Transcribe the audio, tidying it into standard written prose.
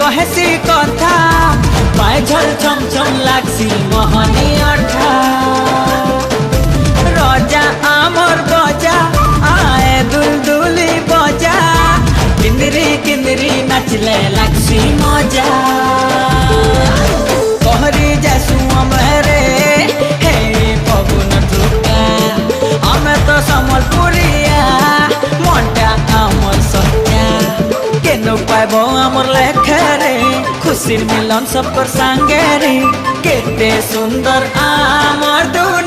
कहेसी कथा पाए झल छम छम लागसी मोहनी अठा रजा आमर बजा आए दुलदुली बजा किंदरी किंदरी नाचले लागसी मजा कहरी जासु अमरे हे पवन टुका हमें तो समलपुरिया मनटा आमर सत्या केनो पाइबो आमर लेखरे खुशी मिलन सब पर संगे रे केते सुंदर आमर दुनिया।